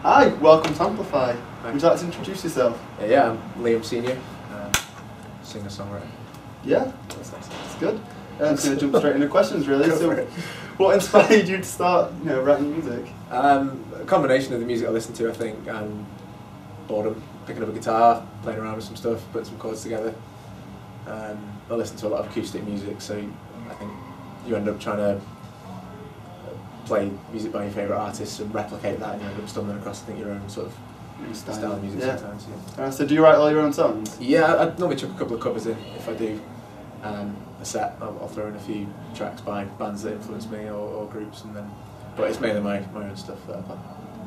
Hi, welcome to Amplify. Would you like to introduce yourself? Yeah, I'm Liam Senior, singer-songwriter. Yeah, that's good. I'm just going to jump straight into questions really. So, what inspired you to start, writing music? A combination of the music I listen to, I think, and boredom. Picking up a guitar, playing around with some stuff, putting some chords together. I listen to a lot of acoustic music, so I think you end up trying to play music by your favourite artists and replicate that, and you end up stumbling across, I think, your own sort of style of music sometimes. Yeah. So do you write all your own songs? Yeah, I normally chuck a couple of covers in if I do a set. I'll throw in a few tracks by bands that influence me or groups, and then, but it's mainly my own stuff that I play.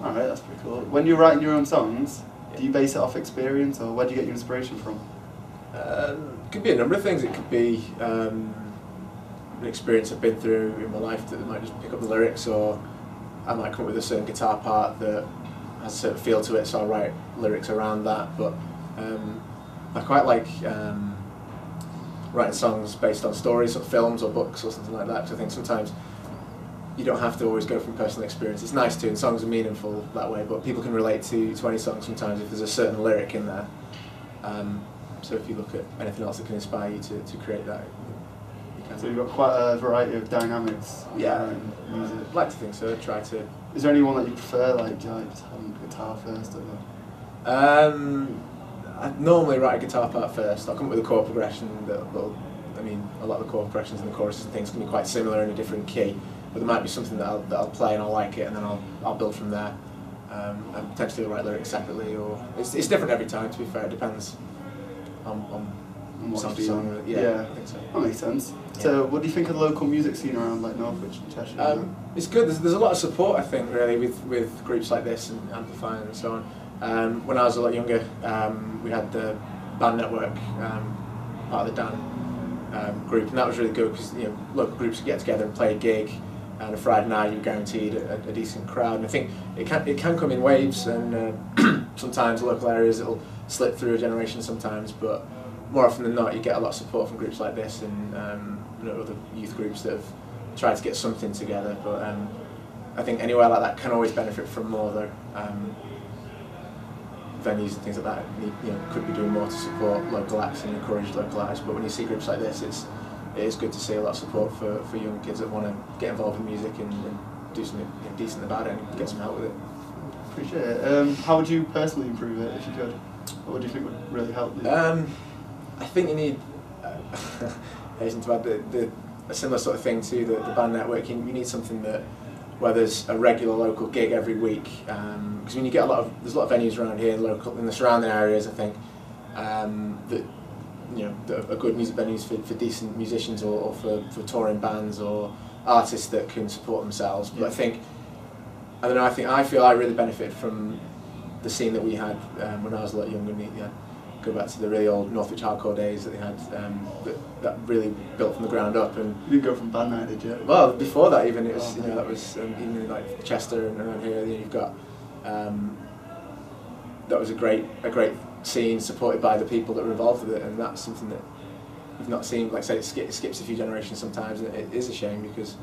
Alright, that's pretty cool. When you're writing your own songs, do you base it off experience, or where do you get your inspiration from? It could be a number of things. It could be an experience I've been through in my life that might just pick up the lyrics, or I might come up with a certain guitar part that has a certain feel to it, so I'll write lyrics around that. But I quite like writing songs based on stories or films or books or something like that, because I think sometimes you don't have to always go from personal experience. It's nice to, and songs are meaningful that way, but people can relate to any song sometimes if there's a certain lyric in there. So if you look at anything else that can inspire you to create that, you can. So you've got quite a variety of dynamics. Yeah, in music. I'd like to think so. Try to. Is there anyone that you prefer, like just having the guitar first, or? I normally write a guitar part first. I'll come up with a chord progression I mean, a lot of the chord progressions and the choruses and things can be quite similar in a different key, but there might be something that I'll play and I'll like it, and then I'll build from there. And potentially write lyrics separately, or it's different every time. To be fair, it depends on song to song. Yeah, I think so. That makes sense. Yeah. So, what do you think of the local music scene around like Northwich and Cheshire? It's good. There's a lot of support, I think, really, with groups like this and Amplify and so on. When I was a lot younger, we had the band network, part of the Dan group, and that was really good because local groups could get together and play a gig, and a Friday night you're guaranteed a decent crowd. And I think it can come in waves, and sometimes local areas it'll slip through a generation sometimes, but more often than not you get a lot of support from groups like this and other youth groups that have tried to get something together. But I think anywhere like that can always benefit from more, though. Venues and things like that could be doing more to support local acts and encourage local artists. But when you see groups like this, it is good to see a lot of support for young kids that want to get involved in music and do something decent about it and get some help with it. Appreciate it. How would you personally improve it if you could? What do you think would really help you? I think you need to add a similar sort of thing to the band networking. You need something where there's a regular local gig every week, because when you get there's a lot of venues around here in the surrounding areas, I think, that are good music venues for decent musicians or for touring bands or artists that can support themselves. But I feel I really benefited from the scene that we had when I was a lot younger. Go back to the really old Northwich hardcore days that they had, that really built from the ground up. And you didn't go from band night, did you? Well, before that even, it was that was even in like Chester and around here. You've got that was a great scene supported by the people that were involved with it, and that's something that we've not seen. Like I said, it skips a few generations sometimes, and it is a shame because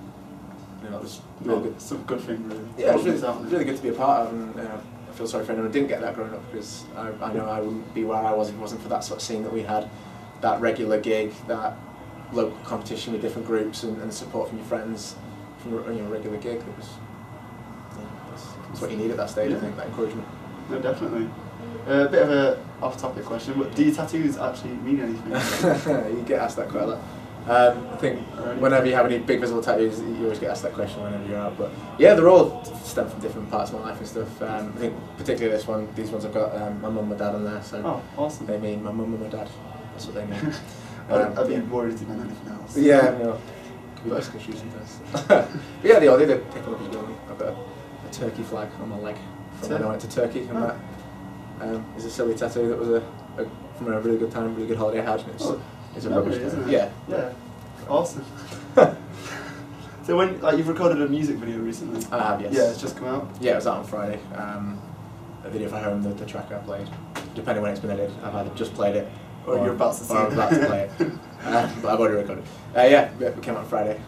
it was really good. It's a good thing, really. Yeah, it was really good to be a part of, and I feel sorry for anyone who didn't get that growing up, because I know I wouldn't be where I was if it wasn't for that sort of scene that we had, that regular gig, that local competition with different groups, and support from your friends from a regular gig. That was that's what you need at that stage. I think that encouragement. No, definitely. A bit of a off-topic question, but do your tattoos actually mean anything? You get asked that quite a lot. I think whenever you have any big visible tattoos, you always get asked that question whenever you're out. But yeah, they're all stem from different parts of my life and stuff. I think particularly these ones I've got my mum and my dad on there. So awesome. They mean my mum and my dad. That's what they mean. I'd be worried if they meant anything else. Yeah, no. Could be misconstrued sometimes. But yeah, the idea pick up as well. I've got a turkey flag on my leg from when I went to Turkey, and that is a silly tattoo that was from a really good time, really good holiday I had. It's a rubbish, isn't it? Yeah. Awesome. So when you've recorded a music video recently? I have, yes. Yeah, it's just come out. Yeah, it was out on Friday. A video for Home, the track I played. Depending when it's been edited, I've either just played it or you're about to see I'm about to play it. But I've already recorded. It came out on Friday.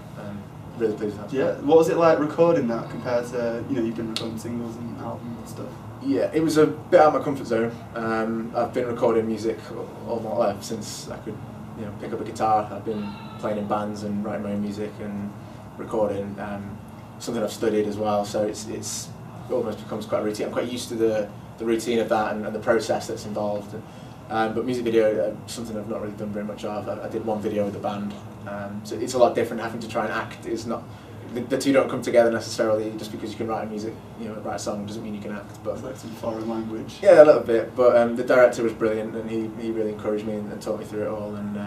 Really pleased with that. Yeah. What was it like recording that compared to you've been recording singles and albums and stuff? Yeah, it was a bit out of my comfort zone. I've been recording music all my life since I could, pick up a guitar. I've been playing in bands and writing my own music and recording. Something I've studied as well, so it's almost becomes quite a routine. I'm quite used to the routine of that and the process that's involved. But music video, something I've not really done very much of. I did one video with the band, so it's a lot different. Having to try and act is not. The two don't come together necessarily. Just because you can write a music, write a song doesn't mean you can act. But it's like some foreign language. Yeah, a little bit. But the director was brilliant, and he really encouraged me and taught me through it all. And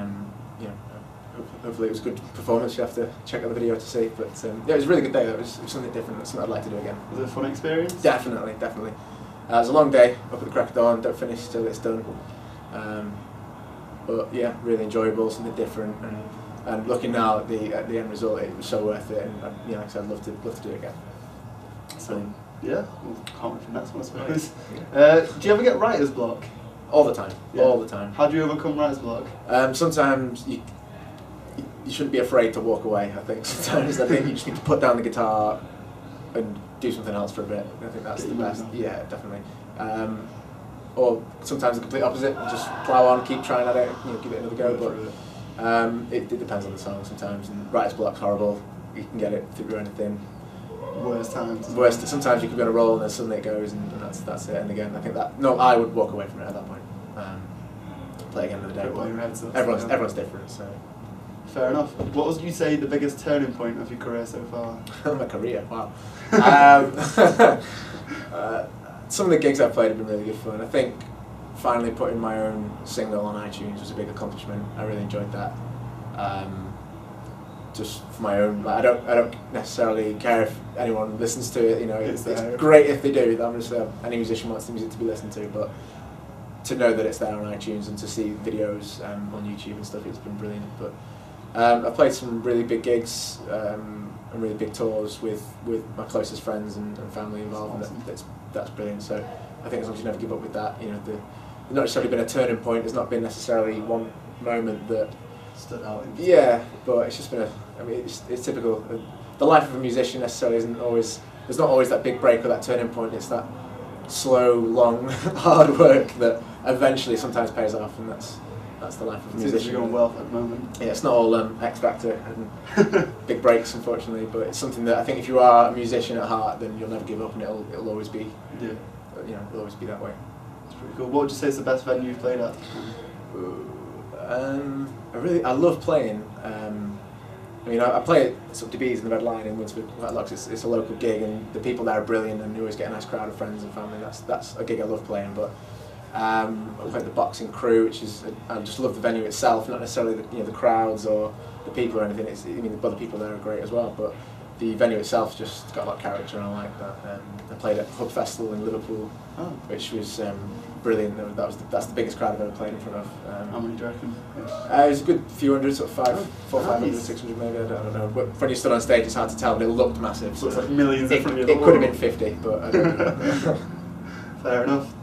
hopefully it was a good performance. You have to check out the video to see. But yeah, it was a really good day. It was something different. That's something I'd like to do again. Was it a fun experience? Definitely. It was a long day up at the crack of dawn. Don't finish till it's done. But yeah, really enjoyable. Something different. And looking now at the end result, it was so worth it. And like I said, I'd love to do it again. So yeah, we'll can't wait for the next one, I suppose. Yeah. Do you ever get writer's block? All the time. Yeah. All the time. How do you overcome writer's block? Sometimes you shouldn't be afraid to walk away. I think sometimes you just need to put down the guitar and do something else for a bit. I think that's the best. Yeah, definitely. Or sometimes the complete opposite. Just plough on, keep trying at it, give it another go. But it depends on the song sometimes. And writer's block's horrible. You can get it through anything. Worst times. Sometimes you can be on a roll and then suddenly it goes and that's it. And again, I think I would walk away from it at that point. Play again another day. Everyone's different. So. Fair enough. What would you say the biggest turning point of your career so far? My career, wow. Some of the gigs I've played have been really good fun. I think finally putting my own single on iTunes was a big accomplishment. I really enjoyed that. Just for my own, I don't necessarily care if anyone listens to it. It's great if they do. Obviously, any musician wants the music to be listened to, but to know that it's there on iTunes and to see videos on YouTube and stuff, it's been brilliant. But I've played some really big gigs and really big tours with my closest friends and family involved. Awesome. And that's brilliant. So I think as long as you never give up with that, there's not necessarily been a turning point. There's not been necessarily one moment that stood out. Yeah, but it's just been it's typical. The life of a musician necessarily isn't always. There's not always that big break or that turning point. It's that slow, long, hard work that eventually sometimes pays off, and that's the life of a musician. You're going well at the moment. Yeah, it's not all X Factor and big breaks, unfortunately, but it's something that I think if you are a musician at heart, then you'll never give up, and it'll always be. Yeah. It'll always be that way. That's pretty cool. What would you say is the best venue you've played at? I love playing. I play at DB's in the Red Lion in Winsford, Whitelocks. It's a local gig, and the people there are brilliant, and you always get a nice crowd of friends and family. That's a gig I love playing. But I played the Boxing Crew, which is I just love the venue itself, not necessarily the crowds or the people or anything. The other people there are great as well, but the venue itself just got a lot of character, and I like that. I played at Hub Festival in Liverpool, which was brilliant. That's the biggest crowd I've ever played in front of. How many do you reckon? It was a good few hundred, sort of 500, 600 maybe. I don't know. But when you stood on stage, it's hard to tell, but it looked massive. So it's like millions in front of you. It could have been 50, but I don't know. Fair enough.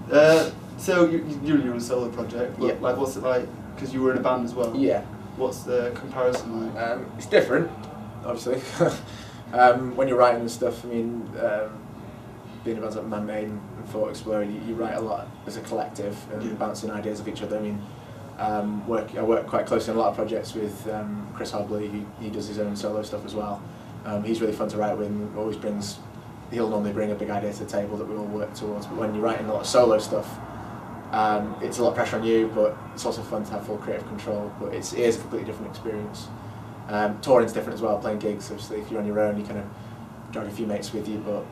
So you're on a solo project. Yeah. Like, what's it like? Because you were in a band as well. Yeah. What's the comparison like? It's different, obviously. When you're writing and stuff, being in bands like Man Made and Thought Explode, you write a lot as a collective and bouncing ideas of each other. I work quite closely on a lot of projects with Chris Hobley. He does his own solo stuff as well. He's really fun to write with, and he'll normally bring a big idea to the table that we all work towards. But when you're writing a lot of solo stuff, it's a lot of pressure on you, but it's also fun to have full creative control. But it is a completely different experience. Touring's different as well. Playing gigs, obviously, if you're on your own, you kind of drag a few mates with you. But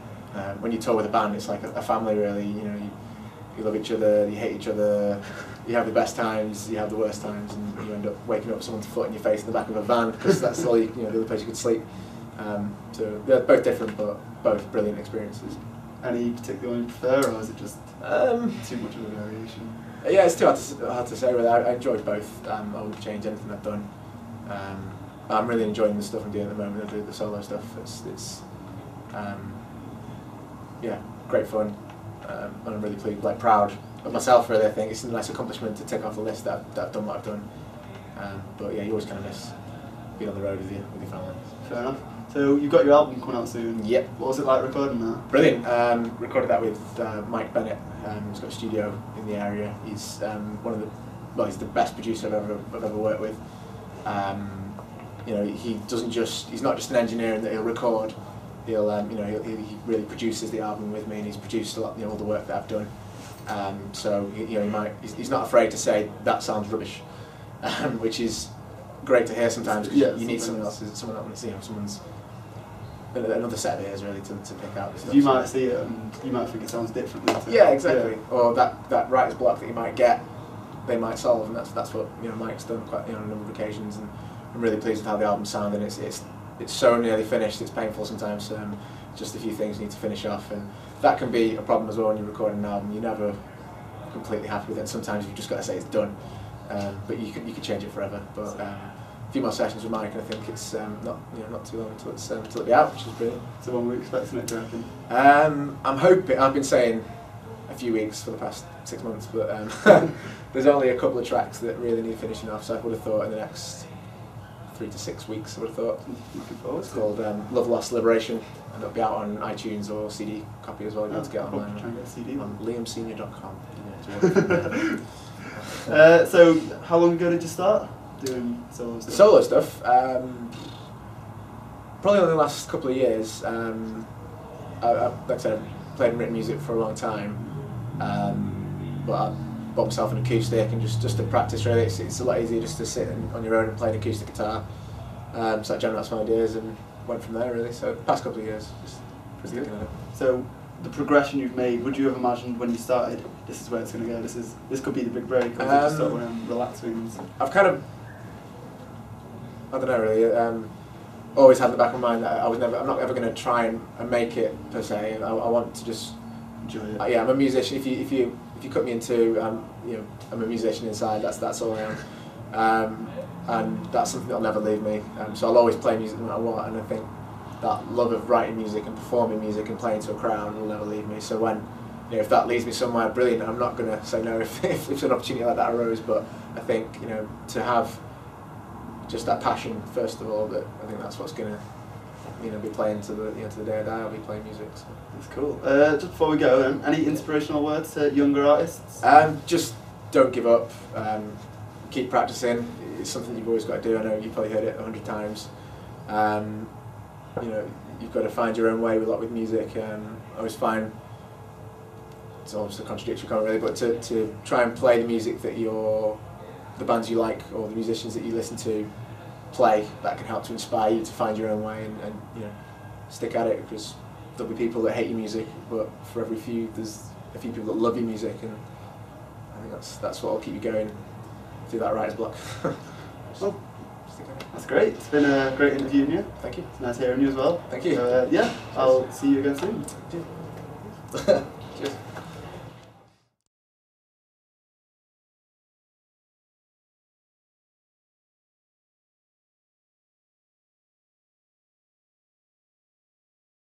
when you tour with a band, it's like a family, really. You love each other, you hate each other, you have the best times, you have the worst times, and you end up waking up with someone's foot in your face in the back of a van because that's all the only place you could sleep. So they're both different, but both brilliant experiences. Any particular one you prefer, or is it just too much of a variation? Yeah, it's too hard to say. Really, I enjoyed both. I wouldn't change anything I've done. I'm really enjoying the stuff I'm doing at the moment. I do the solo stuff. It's great fun. And I'm really pleased, proud of myself. Really, I think it's a nice accomplishment to tick off the list that I've done what I've done. But yeah, you always kind of miss being on the road with your family. Fair enough. So you've got your album coming out soon. Yep. What was it like recording that? Brilliant. Recorded that with Mike Bennett. He's got a studio in the area. He's he's the best producer I've ever worked with. You know, he's not just an engineer in that he'll record. He really produces the album with me, and he's produced a lot, all the work that I've done. So he's not afraid to say that sounds rubbish, which is great to hear sometimes, because you need someone's another set of ears really to pick out. You might see it and you might think it sounds differently. Yeah, exactly. Yeah. Or that writer's block that you might get, they might solve, and that's what Mike's done quite on a number of occasions, and I'm really pleased with how the album's sounding. It's so nearly finished. It's painful sometimes. Just a few things you need to finish off, and that can be a problem as well when you're recording an album. You're never completely happy with it. Sometimes you've just got to say it's done, but you can change it forever. But a few more sessions with Mike, and I think it's not too long until it'll be out, which is brilliant. So when we're expecting it to happen? I'm hoping. I've been saying a few weeks for the past 6 months, but there's only a couple of tracks that really need finishing off. So I would have thought in the next 3 to 6 weeks, I would have thought. It's called Love, Lost, Liberation, and it'll be out on iTunes or CD copy as well. You have to get online try and get a CD on liamsenior.com. So how long ago did you start doing solo stuff? Solo stuff? Probably over the last couple of years. Like I said, I've played and written music for a long time, but I bought myself an acoustic, and just to practice really. It's a lot easier just to sit on your own and play an acoustic guitar. So I jammed out some ideas and went from there really. So the past couple of years, just looking at it. So the progression you've made, would you have imagined when you started, this is where it's going to go, this could be the big break, or is it just sort of relaxing? I've kind of, I don't know really, always had in the back of my mind that I'm not ever going to try and make it per se. I want to just enjoy it. Yeah, I'm a musician. If you cut me in two, I'm a musician inside. That's all I am, and that's something that'll never leave me. So I'll always play music no matter what, and I think that love of writing music and performing music and playing to a crowd will never leave me. So when if that leads me somewhere, brilliant. I'm not going to say no if an opportunity like that arose. But I think to have just that passion first of all, that I think that's what's going to be playing to the to the day I die. I'll be playing music. So. That's cool. Just before we go, any inspirational words to younger artists? Just don't give up. Keep practicing. It's something you've always got to do. I know you've probably heard it 100 times. You've got to find your own way with music. I always find it's almost a contradictory comment really, but to try and play the music that the bands you like or the musicians that you listen to play, that can help to inspire you to find your own way and stick at it, because there'll be people that hate your music, but for every few there's a few people that love your music, and I think that's what will keep you going through that writer's block. Well, that's great. It's been a great interviewing you. Thank you. It's nice hearing you as well. Thank you. So, I'll see you again soon. Cheers.